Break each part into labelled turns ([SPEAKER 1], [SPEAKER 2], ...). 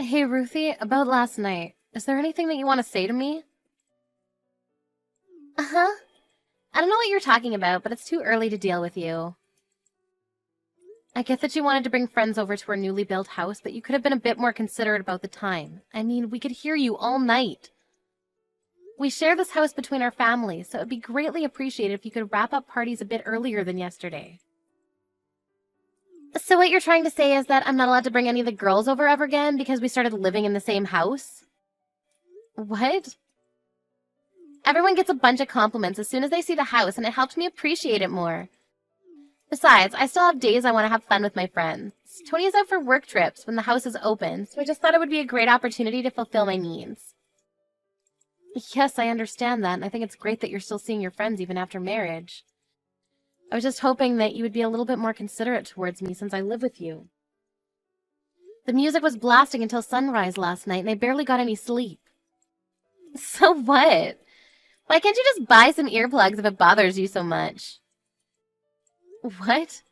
[SPEAKER 1] Hey, Ruthie, about last night. Is there anything that you want to say to me? Uh-huh. I don't know what you're talking about, but it's too early to deal with you. I get that you wanted to bring friends over to our newly built house, but you could have been a bit more considerate about the time. I mean, we could hear you all night. We share this house between our families, so it would be greatly appreciated if you could wrap up parties a bit earlier than yesterday. So what you're trying to say is that I'm not allowed to bring any of the girls over ever again because we started living in the same house? What? Everyone gets a bunch of compliments as soon as they see the house, and it helped me appreciate it more. Besides, I still have days I want to have fun with my friends. Tony is out for work trips when the house is open, so I just thought it would be a great opportunity to fulfill my needs. Yes, I understand that, and I think it's great that you're still seeing your friends even after marriage. I was just hoping that you would be a little bit more considerate towards me since I live with you. The music was blasting until sunrise last night, and I barely got any sleep. So what? Why can't you just buy some earplugs if it bothers you so much? What?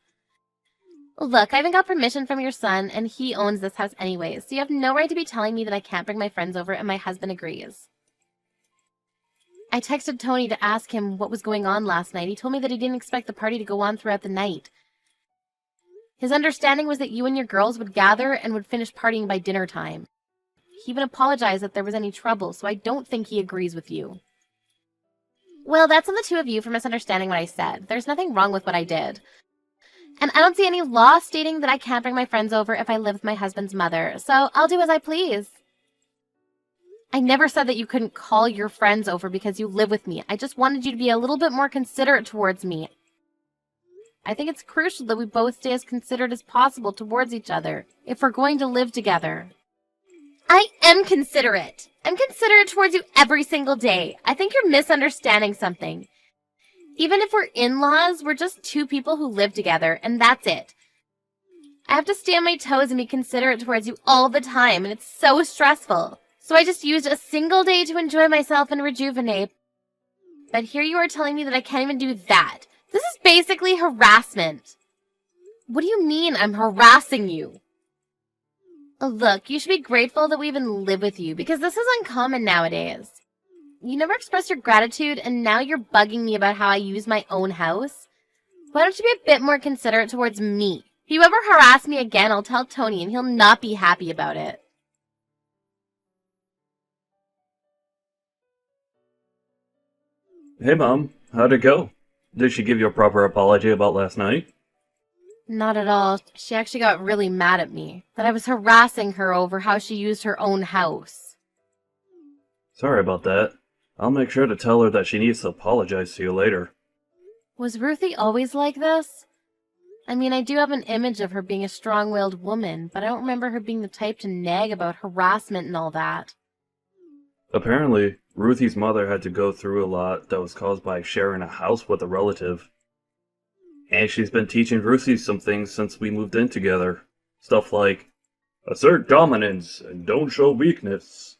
[SPEAKER 1] Look, I haven't got permission from your son, and he owns this house anyways, so you have no right to be telling me that I can't bring my friends over and my husband agrees. I texted Tony to ask him what was going on last night. He told me that he didn't expect the party to go on throughout the night. His understanding was that you and your girls would gather and would finish partying by dinner time. He even apologized if there was any trouble, so I don't think he agrees with you. Well, that's on the two of you for misunderstanding what I said. There's nothing wrong with what I did. And I don't see any law stating that I can't bring my friends over if I live with my husband's mother, so I'll do as I please. I never said that you couldn't call your friends over because you live with me. I just wanted you to be a little bit more considerate towards me. I think it's crucial that we both stay as considerate as possible towards each other if we're going to live together. I am considerate. I'm considerate towards you every single day. I think you're misunderstanding something. Even if we're in-laws, we're just two people who live together, and that's it. I have to stay on my toes and be considerate towards you all the time, and it's so stressful. So I just used a single day to enjoy myself and rejuvenate. But here you are telling me that I can't even do that. This is basically harassment. What do you mean I'm harassing you? Look, you should be grateful that we even live with you, because this is uncommon nowadays. You never expressed your gratitude, and now you're bugging me about how I use my own house? Why don't you be a bit more considerate towards me? If you ever harass me again, I'll tell Tony, and he'll not be happy about it.
[SPEAKER 2] Hey Mom, how'd it go? Did she give you a proper apology about last night?
[SPEAKER 1] Not at all. She actually got really mad at me, that I was harassing her over how she used her own house.
[SPEAKER 2] Sorry about that. I'll make sure to tell her that she needs to apologize to you later.
[SPEAKER 1] Was Ruthie always like this? I mean, I do have an image of her being a strong-willed woman, but I don't remember her being the type to nag about harassment and all that.
[SPEAKER 2] Apparently, Ruthie's mother had to go through a lot that was caused by sharing a house with a relative. And she's been teaching Ruthie some things since we moved in together. Stuff like, assert dominance and don't show weakness.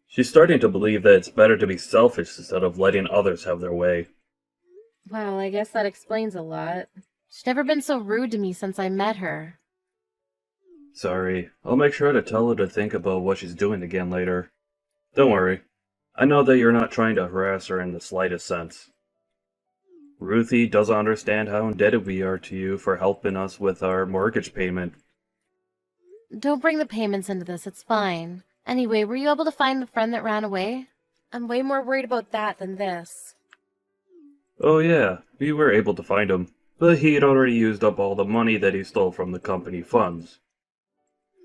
[SPEAKER 2] She's starting to believe that it's better to be selfish instead of letting others have their way.
[SPEAKER 1] Well, I guess that explains a lot. She's never been so rude to me since I met her.
[SPEAKER 2] Sorry, I'll make sure to tell her to think about what she's doing again later. Don't worry. I know that you're not trying to harass her in the slightest sense. Ruthie doesn't understand how indebted we are to you for helping us with our mortgage payment.
[SPEAKER 1] Don't bring the payments into this, it's fine. Anyway, were you able to find the friend that ran away? I'm way more worried about that than this.
[SPEAKER 2] Oh yeah, we were able to find him, but he had already used up all the money that he stole from the company funds.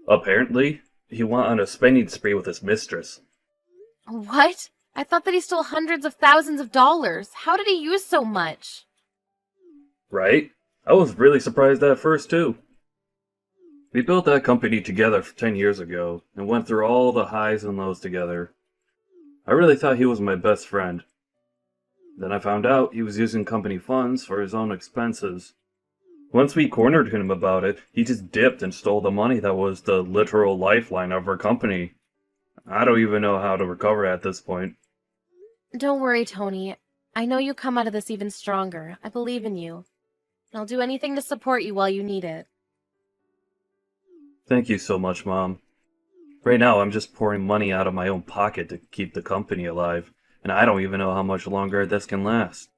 [SPEAKER 2] Apparently, he went on a spending spree with his mistress.
[SPEAKER 1] What? I thought that he stole hundreds of thousands of dollars. How did he use so much?
[SPEAKER 2] Right? I was really surprised at first too. We built that company together 10 years ago, and went through all the highs and lows together. I really thought he was my best friend. Then I found out he was using company funds for his own expenses. Once we cornered him about it, he just dipped and stole the money that was the literal lifeline of our company. I don't even know how to recover at this point.
[SPEAKER 1] Don't worry, Tony. I know you'll come out of this even stronger. I believe in you. And I'll do anything to support you while you need it.
[SPEAKER 2] Thank you so much, Mom. Right now, I'm just pouring money out of my own pocket to keep the company alive, and I don't even know how much longer this can last.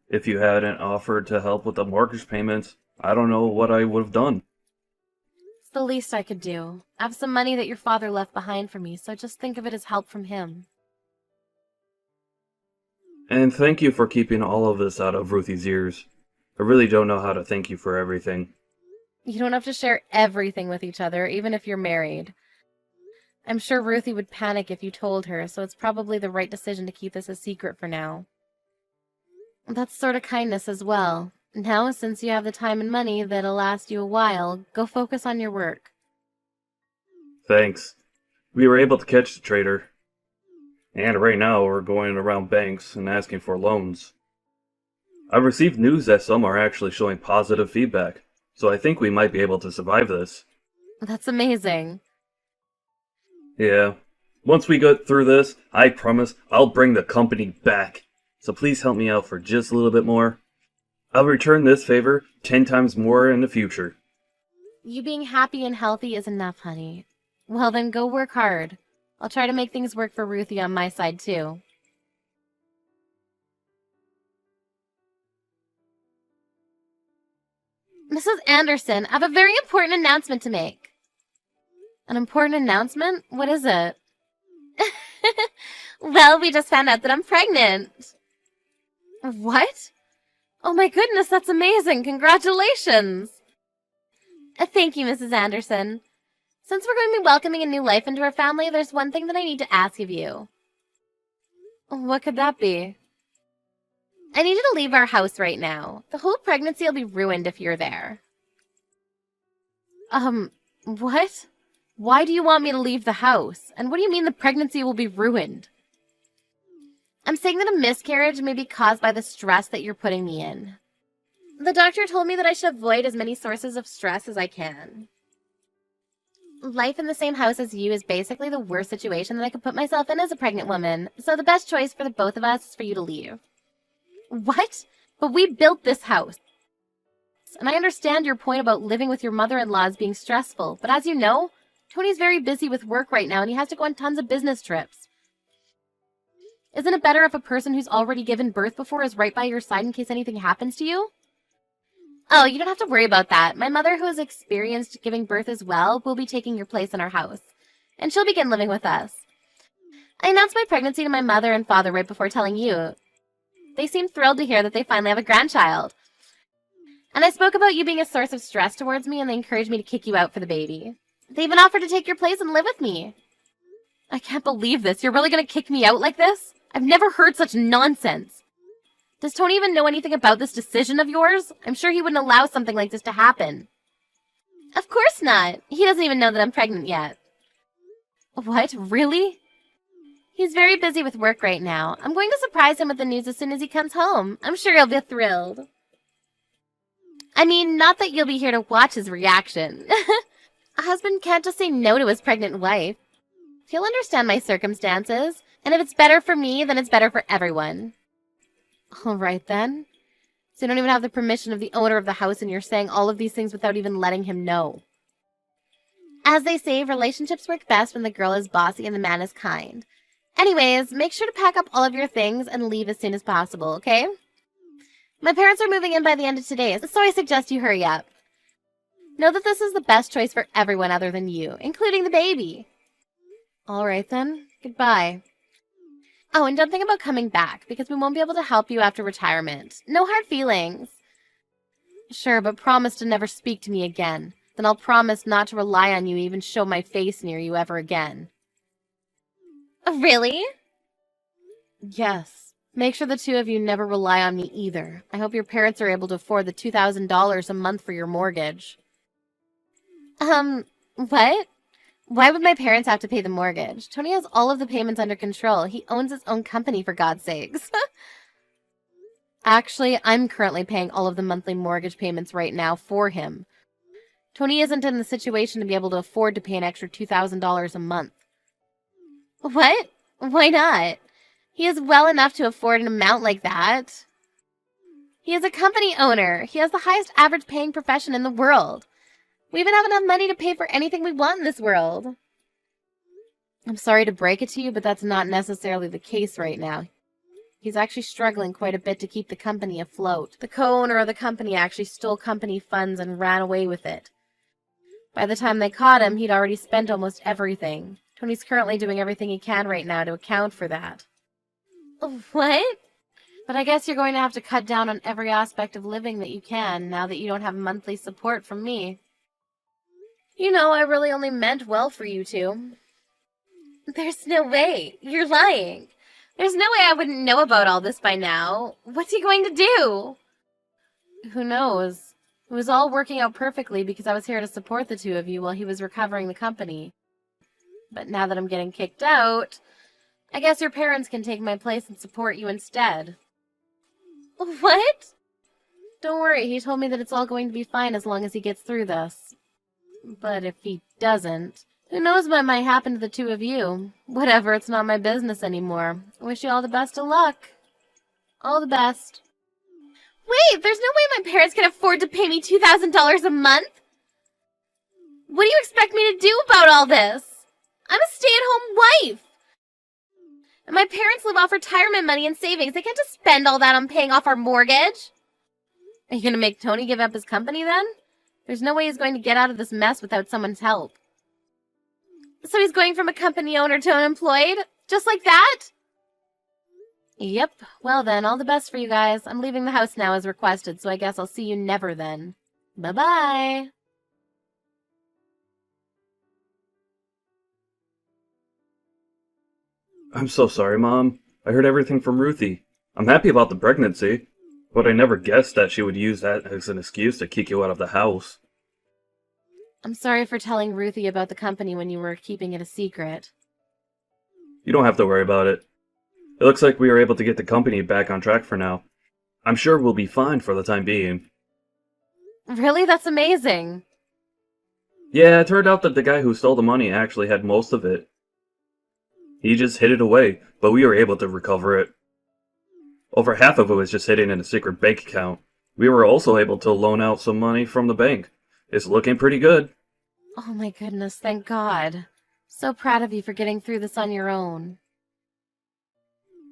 [SPEAKER 2] If you hadn't offered to help with the mortgage payments, I don't know what I would have done.
[SPEAKER 1] It's the least I could do. I have some money that your father left behind for me, so just think of it as help from him.
[SPEAKER 2] And thank you for keeping all of this out of Ruthie's ears. I really don't know how to thank you for everything.
[SPEAKER 1] You don't have to share everything with each other, even if you're married. I'm sure Ruthie would panic if you told her, so it's probably the right decision to keep this a secret for now. That's sort of kindness as well. Now, since you have the time and money that'll last you a while, go focus on your work.
[SPEAKER 2] Thanks. We were able to catch the traitor. And right now we're going around banks and asking for loans. I've received news that some are actually showing positive feedback, so I think we might be able to survive this.
[SPEAKER 1] That's amazing.
[SPEAKER 2] Yeah. Once we get through this, I promise I'll bring the company back. So please help me out for just a little bit more. I'll return this favor 10 times more in the future.
[SPEAKER 1] You being happy and healthy is enough, honey. Well, then go work hard. I'll try to make things work for Ruthie on my side, too. Mrs. Anderson, I have a very important announcement to make. An important announcement? What is it? Well, we just found out that I'm pregnant. What? Oh my goodness, that's amazing. Congratulations. Thank you, Mrs. Anderson. Since we're going to be welcoming a new life into our family, there's one thing that I need to ask of you. What could that be? I need you to leave our house right now. The whole pregnancy will be ruined if you're there. What? Why do you want me to leave the house? And what do you mean the pregnancy will be ruined? I'm saying that a miscarriage may be caused by the stress that you're putting me in. The doctor told me that I should avoid as many sources of stress as I can. Life in the same house as you is basically the worst situation that I could put myself in as a pregnant woman, so the best choice for the both of us is for you to leave. What? But we built this house. And I understand your point about living with your mother-in-law as being stressful, but as you know, Tony's very busy with work right now and he has to go on tons of business trips. Isn't it better if a person who's already given birth before is right by your side in case anything happens to you? Oh, you don't have to worry about that. My mother, who has experienced giving birth as well, will be taking your place in our house. And she'll begin living with us. I announced my pregnancy to my mother and father right before telling you. They seemed thrilled to hear that they finally have a grandchild. And I spoke about you being a source of stress towards me and they encouraged me to kick you out for the baby. They even offered to take your place and live with me. I can't believe this. You're really going to kick me out like this? I've never heard such nonsense. Does Tony even know anything about this decision of yours? I'm sure he wouldn't allow something like this to happen. Of course not. He doesn't even know that I'm pregnant yet. What? Really? He's very busy with work right now. I'm going to surprise him with the news as soon as he comes home. I'm sure he'll be thrilled. I mean, not that you'll be here to watch his reaction. A husband can't just say no to his pregnant wife. He'll understand my circumstances, and if it's better for me, then it's better for everyone. All right, then. So you don't even have the permission of the owner of the house, and you're saying all of these things without even letting him know. As they say, relationships work best when the girl is bossy and the man is kind. Anyways, make sure to pack up all of your things and leave as soon as possible, okay? My parents are moving in by the end of today, so I suggest you hurry up. Know that this is the best choice for everyone other than you, including the baby. All right, then. Goodbye. Oh, and don't think about coming back, because we won't be able to help you after retirement. No hard feelings. Sure, but promise to never speak to me again. Then I'll promise not to rely on you, even show my face near you ever again. Really? Yes. Make sure the two of you never rely on me either. I hope your parents are able to afford the $2,000 a month for your mortgage. What? Why would my parents have to pay the mortgage? Tony has all of the payments under control. He owns his own company, for God's sakes. Actually, I'm currently paying all of the monthly mortgage payments right now for him. Tony isn't in the situation to be able to afford to pay an extra $2,000 a month. What? Why not? He is well enough to afford an amount like that. He is a company owner. He has the highest average paying profession in the world. We even have enough money to pay for anything we want in this world. I'm sorry to break it to you, but that's not necessarily the case right now. He's actually struggling quite a bit to keep the company afloat. The co-owner of the company actually stole company funds and ran away with it. By the time they caught him, he'd already spent almost everything. Tony's currently doing everything he can right now to account for that. What? But I guess you're going to have to cut down on every aspect of living that you can, now that you don't have monthly support from me. You know, I really only meant well for you two. There's no way. You're lying. There's no way I wouldn't know about all this by now. What's he going to do? Who knows? It was all working out perfectly because I was here to support the two of you while he was recovering the company. But now that I'm getting kicked out, I guess your parents can take my place and support you instead. What? Don't worry, he told me that it's all going to be fine as long as he gets through this. But if he doesn't, who knows what might happen to the two of you? Whatever, it's not my business anymore. I wish you all the best of luck. All the best. Wait, there's no way my parents can afford to pay me $2,000 a month? What do you expect me to do about all this? I'm a stay-at-home wife. And my parents live off retirement money and savings. They can't just spend all that on paying off our mortgage. Are you going to make Tony give up his company then? There's no way he's going to get out of this mess without someone's help. So he's going from a company owner to unemployed? Just like that? Yep. Well then, all the best for you guys. I'm leaving the house now as requested, so I guess I'll see you never then. Bye-bye.
[SPEAKER 2] I'm so sorry, Mom. I heard everything from Ruthie. I'm happy about the pregnancy, but I never guessed that she would use that as an excuse to kick you out of the house.
[SPEAKER 1] I'm sorry for telling Ruthie about the company when you were keeping it a secret.
[SPEAKER 2] You don't have to worry about it. It looks like we were able to get the company back on track for now. I'm sure we'll be fine for the time being.
[SPEAKER 1] Really? That's amazing.
[SPEAKER 2] Yeah, it turned out that the guy who stole the money actually had most of it. He just hid it away, but we were able to recover it. Over half of it was just hidden in a secret bank account. We were also able to loan out some money from the bank. It's looking pretty good.
[SPEAKER 1] Oh my goodness, thank God. So proud of you for getting through this on your own.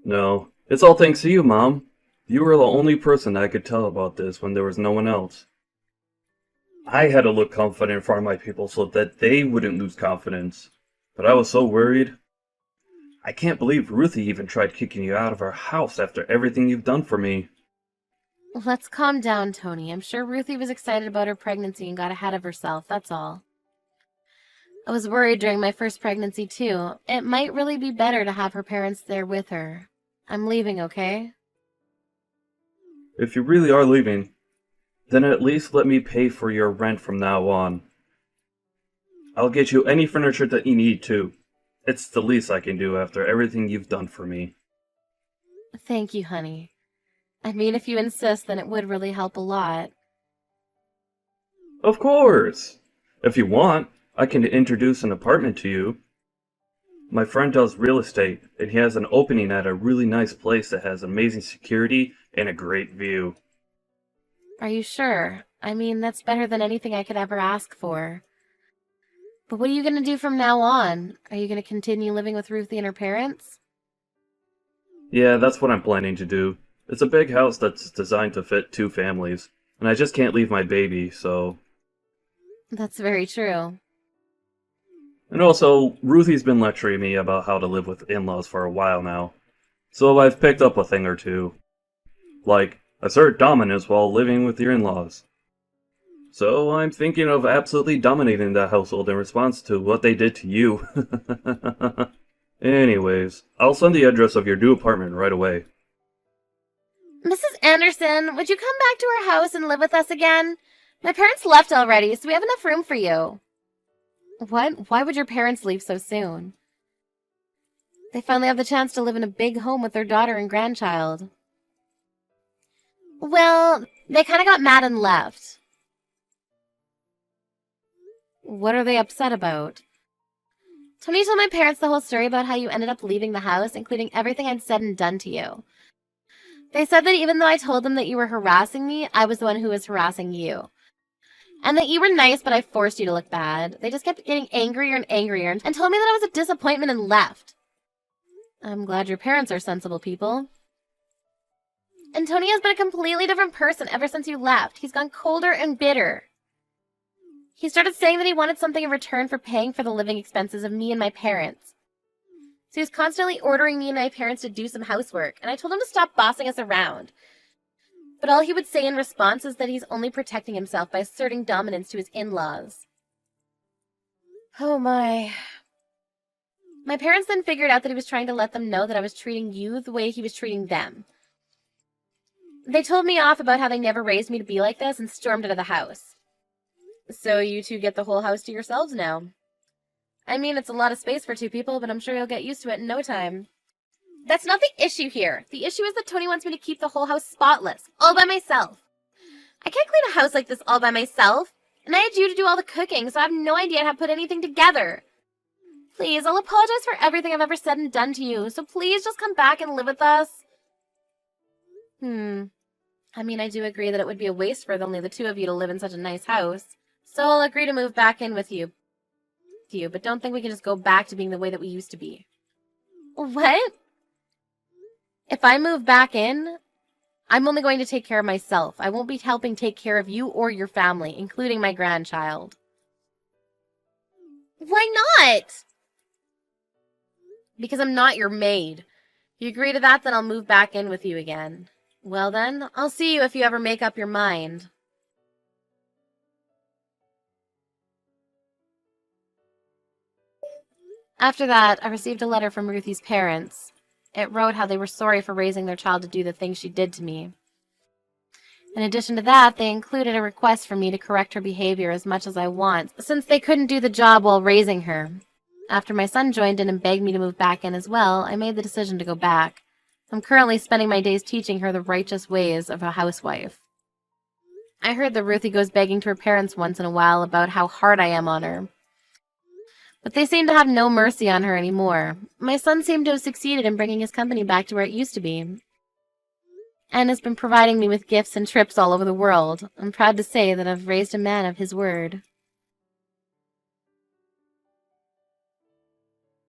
[SPEAKER 2] No, it's all thanks to you, Mom. You were the only person I could tell about this when there was no one else. I had to look confident in front of my people so that they wouldn't lose confidence. But I was so worried. I can't believe Ruthie even tried kicking you out of our house after everything you've done for me.
[SPEAKER 1] Let's calm down, Tony. I'm sure Ruthie was excited about her pregnancy and got ahead of herself, that's all. I was worried during my first pregnancy, too. It might really be better to have her parents there with her. I'm leaving, okay?
[SPEAKER 2] If you really are leaving, then at least let me pay for your rent from now on. I'll get you any furniture that you need, too. It's the least I can do after everything you've done for me.
[SPEAKER 1] Thank you, honey. I mean, if you insist, then it would really help a lot.
[SPEAKER 2] Of course! If you want, I can introduce an apartment to you. My friend does real estate, and he has an opening at a really nice place that has amazing security and a great view.
[SPEAKER 1] Are you sure? I mean, that's better than anything I could ever ask for. But what are you going to do from now on? Are you going to continue living with Ruthie and her parents?
[SPEAKER 2] Yeah, that's what I'm planning to do. It's a big house that's designed to fit 2 families, and I just can't leave my baby, so...
[SPEAKER 1] That's very true.
[SPEAKER 2] And also, Ruthie's been lecturing me about how to live with in-laws for a while now, so I've picked up a thing or two. Like, assert dominance while living with your in-laws. So I'm thinking of absolutely dominating that household in response to what they did to you. Anyways, I'll send the address of your new apartment right away.
[SPEAKER 1] Mrs. Anderson, would you come back to our house and live with us again? My parents left already, so we have enough room for you. What? Why would your parents leave so soon? They finally have the chance to live in a big home with their daughter and grandchild. Well, they kind of got mad and left. What are they upset about? Tony told my parents the whole story about how you ended up leaving the house, including everything I'd said and done to you. They said that even though I told them that you were harassing me, I was the one who was harassing you. And that you were nice, but I forced you to look bad. They just kept getting angrier and angrier and told me that I was a disappointment and left. I'm glad your parents are sensible people. And Tony has been a completely different person ever since you left. He's gone colder and bitter. He started saying that he wanted something in return for paying for the living expenses of me and my parents. So he was constantly ordering me and my parents to do some housework, and I told him to stop bossing us around. But all he would say in response is that he's only protecting himself by asserting dominance to his in-laws. Oh my. My parents then figured out that he was trying to let them know that I was treating you the way he was treating them. They told me off about how they never raised me to be like this and stormed out of the house. So you two get the whole house to yourselves now. I mean, it's a lot of space for two people, but I'm sure you'll get used to it in no time. That's not the issue here. The issue is that Tony wants me to keep the whole house spotless, all by myself. I can't clean a house like this all by myself, and I had you to do all the cooking, so I have no idea how to put anything together. Please, I'll apologize for everything I've ever said and done to you, so please just come back and live with us. I mean, I do agree that it would be a waste for only the two of you to live in such a nice house, so I'll agree to move back in with you. But don't think we can just go back to being the way that we used to be. What? If I move back in, I'm only going to take care of myself. I won't be helping take care of you or your family, including my grandchild. Why not? Because I'm not your maid. If you agree to that, then I'll move back in with you again. Well then, I'll see you if you ever make up your mind. After that, I received a letter from Ruthie's parents. It wrote how they were sorry for raising their child to do the things she did to me. In addition to that, they included a request for me to correct her behavior as much as I want, since they couldn't do the job while raising her. After my son joined in and begged me to move back in as well, I made the decision to go back. I'm currently spending my days teaching her the righteous ways of a housewife. I heard that Ruthie goes begging to her parents once in a while about how hard I am on her. But they seem to have no mercy on her anymore. My son seemed to have succeeded in bringing his company back to where it used to be, and has been providing me with gifts and trips all over the world. I'm proud to say that I've raised a man of his word.